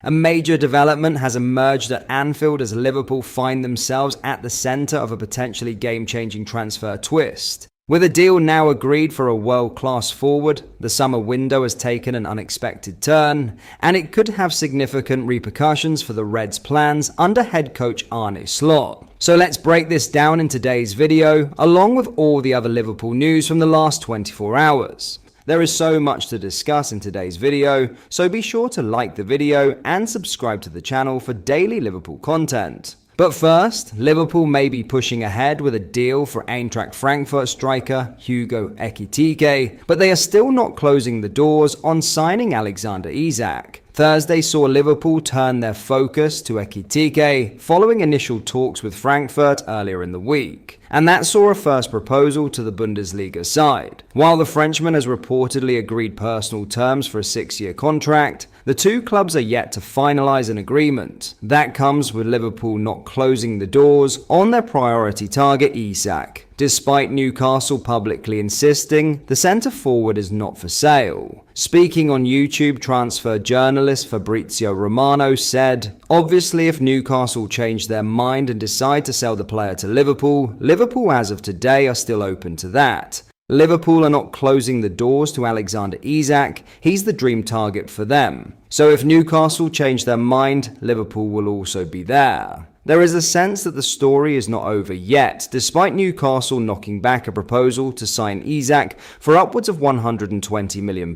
A major development has emerged at Anfield as Liverpool find themselves at the centre of a potentially game-changing transfer twist. With a deal now agreed for a world-class forward, the summer window has taken an unexpected turn, and it could have significant repercussions for the Reds' plans under head coach Arne Slot. So let's break this down in today's video, along with all the other Liverpool news from the last 24 hours. There is so much to discuss in today's video, so be sure to like the video and subscribe to the channel for daily Liverpool content. But first, Liverpool may be pushing ahead with a deal for Eintracht Frankfurt striker Hugo Ekitike, but they are still not closing the doors on signing Alexander Isak. Thursday saw Liverpool turn their focus to Ekitike following initial talks with Frankfurt earlier in the week, and that saw a first proposal to the Bundesliga side. While the Frenchman has reportedly agreed personal terms for a 6-year contract, the two clubs are yet to finalise an agreement. That comes with Liverpool not closing the doors on their priority target Isak, despite Newcastle publicly insisting the centre-forward is not for sale. Speaking on YouTube, transfer journalist Fabrizio Romano said, "Obviously, if Newcastle change their mind and decide to sell the player to Liverpool, Liverpool as of today are still open to that. Liverpool are not closing the doors to Alexander Isak, he's the dream target for them. So if Newcastle change their mind, Liverpool will also be there." There is a sense that the story is not over yet, despite Newcastle knocking back a proposal to sign Isak for upwards of £120 million.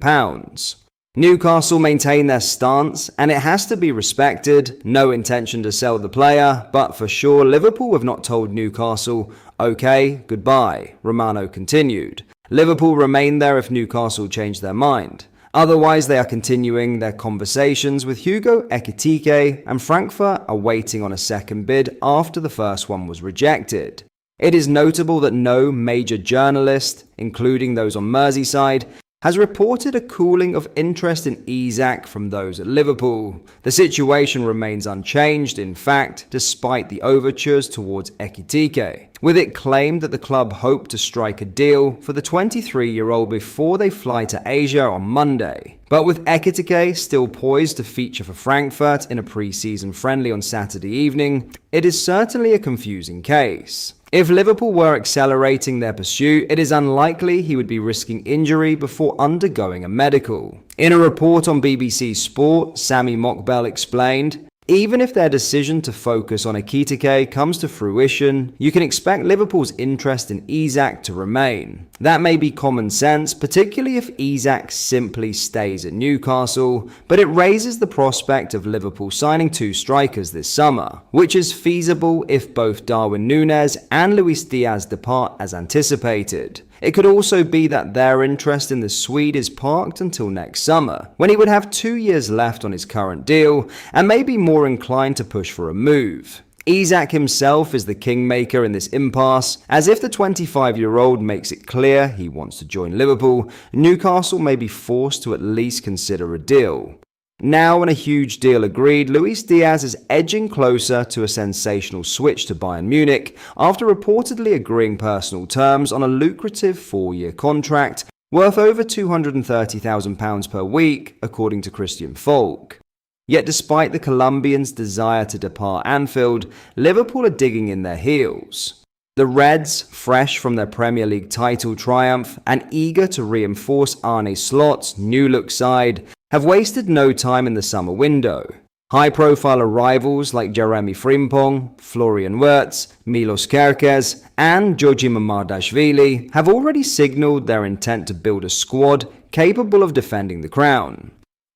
Newcastle maintain their stance, and it has to be respected. No intention to sell the player, but for sure Liverpool have not told Newcastle, "Okay, goodbye," Romano continued. Liverpool remain there if Newcastle change their mind. Otherwise, they are continuing their conversations with Hugo Ekitike, and Frankfurt are waiting on a second bid after the first one was rejected. It is notable that no major journalist, including those on Merseyside, has reported a cooling of interest in Isak from those at Liverpool. The situation remains unchanged, in fact, despite the overtures towards Ekitike, with it claimed that the club hoped to strike a deal for the 23-year-old before they fly to Asia on Monday. But with Ekitike still poised to feature for Frankfurt in a pre-season friendly on Saturday evening, it is certainly a confusing case. If Liverpool were accelerating their pursuit, it is unlikely he would be risking injury before undergoing a medical. In a report on BBC Sport, Sami Mokbel explained, "Even if their decision to focus on Ekitike comes to fruition, you can expect Liverpool's interest in Isak to remain. That may be common sense, particularly if Isak simply stays at Newcastle, but it raises the prospect of Liverpool signing two strikers this summer, which is feasible if both Darwin Núñez and Luis Diaz depart as anticipated. It could also be that their interest in the Swede is parked until next summer, when he would have 2 years left on his current deal and may be more inclined to push for a move. Isak himself is the kingmaker in this impasse, as if the 25-year-old makes it clear he wants to join Liverpool, Newcastle may be forced to at least consider a deal. Now, when a huge deal agreed, Luis Diaz is edging closer to a sensational switch to Bayern Munich after reportedly agreeing personal terms on a lucrative 4-year contract worth over £230,000 per week, according to Christian Falk. Yet despite the Colombians' desire to depart Anfield, Liverpool are digging in their heels. The Reds, fresh from their Premier League title triumph and eager to reinforce Arne Slot's new-look side, have wasted no time in the summer window. High-profile arrivals like Jeremy Frimpong, Florian Wirtz, Milos Kerkez, and Georgi Mamardashvili have already signalled their intent to build a squad capable of defending the crown.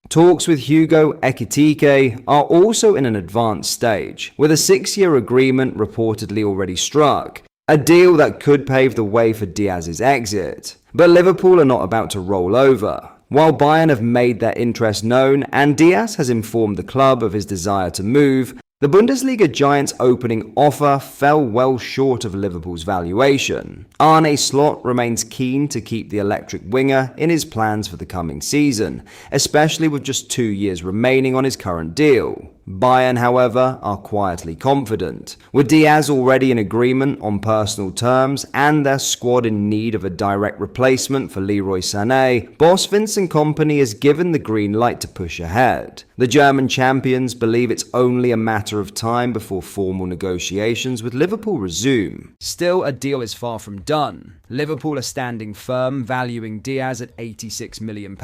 Talks with Hugo Ekitike are also in an advanced stage, with a 6-year agreement reportedly already struck, a deal that could pave the way for Diaz's exit. But Liverpool are not about to roll over. While Bayern have made their interest known and Diaz has informed the club of his desire to move, the Bundesliga giant's opening offer fell well short of Liverpool's valuation. Arne Slot remains keen to keep the electric winger in his plans for the coming season, especially with just 2 years remaining on his current deal. Bayern, however, are quietly confident. With Diaz already in agreement on personal terms and their squad in need of a direct replacement for Leroy Sané, boss Vincent Kompany has given the green light to push ahead. The German champions believe it's only a matter of time before formal negotiations with Liverpool resume. Still, a deal is far from done. Liverpool are standing firm, valuing Diaz at £86 million,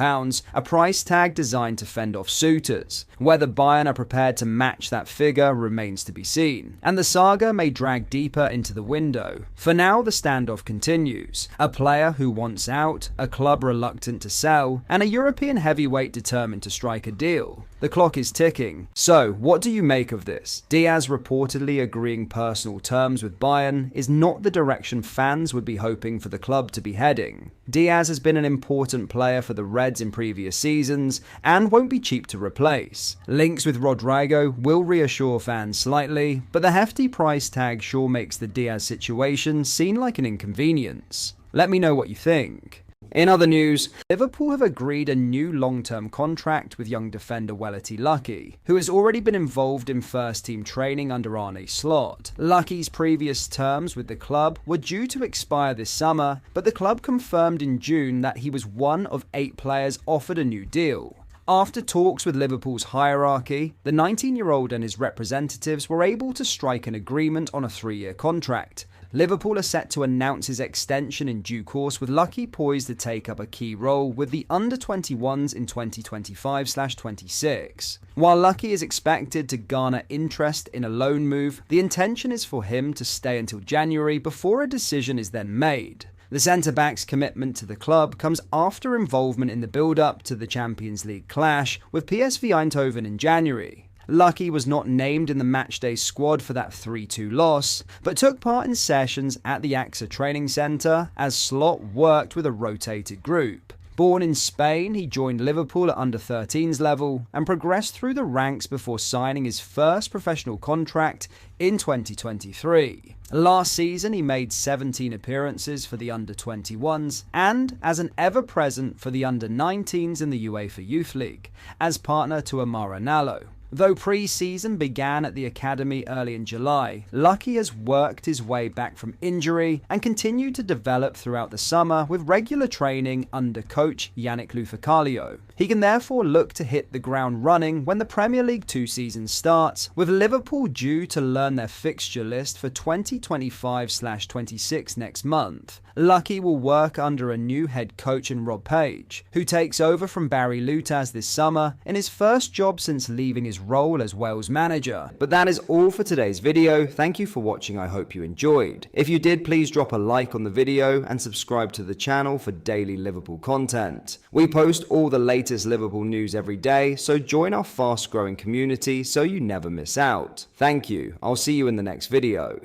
a price tag designed to fend off suitors. Whether Bayern are prepared to match that figure remains to be seen, and the saga may drag deeper into the window. For now, the standoff continues. A player who wants out, a club reluctant to sell, and a European heavyweight determined to strike a deal. The clock is ticking. So, what do you make of this? Diaz reportedly agreeing personal terms with Bayern is not the direction fans would be hoping for the club to be heading. Diaz has been an important player for the Reds in previous seasons and won't be cheap to replace. Links with Rodrigo will reassure fans slightly, but the hefty price tag sure makes the Diaz situation seem like an inconvenience. Let me know what you think. In other news, Liverpool have agreed a new long-term contract with young defender Welity Lucky, who has already been involved in first-team training under Arne Slot. Lucky's previous terms with the club were due to expire this summer, but the club confirmed in June that he was one of 8 players offered a new deal. After talks with Liverpool's hierarchy, the 19-year-old and his representatives were able to strike an agreement on a 3-year contract. Liverpool are set to announce his extension in due course, with Lucky poised to take up a key role with the under-21s in 2025/26. While Lucky is expected to garner interest in a loan move, the intention is for him to stay until January before a decision is then made. The centre-back's commitment to the club comes after involvement in the build-up to the Champions League clash with PSV Eindhoven in January. Lucky was not named in the matchday squad for that 3-2 loss, but took part in sessions at the AXA training centre as Slot worked with a rotated group. Born in Spain, he joined Liverpool at under-13s level and progressed through the ranks before signing his first professional contract in 2023. Last season, he made 17 appearances for the under-21s and as an ever-present for the under-19s in the UEFA Youth League, as partner to Amara Nallo. Though pre-season began at the academy early in July, Lucky has worked his way back from injury and continued to develop throughout the summer with regular training under coach Yannick Lufacalio. He can therefore look to hit the ground running when the Premier League 2 season starts, with Liverpool due to learn their fixture list for 2025/26 next month. Lucky will work under a new head coach in Rob Page, who takes over from Barry Lutas this summer in his first job since leaving his role as Wales manager. But that is all for today's video. Thank you for watching. I hope you enjoyed. If you did, please drop a like on the video and subscribe to the channel for daily Liverpool content. We post all the latest Liverpool news every day, so join our fast growing community so you never miss out. Thank you. I'll see you in the next video.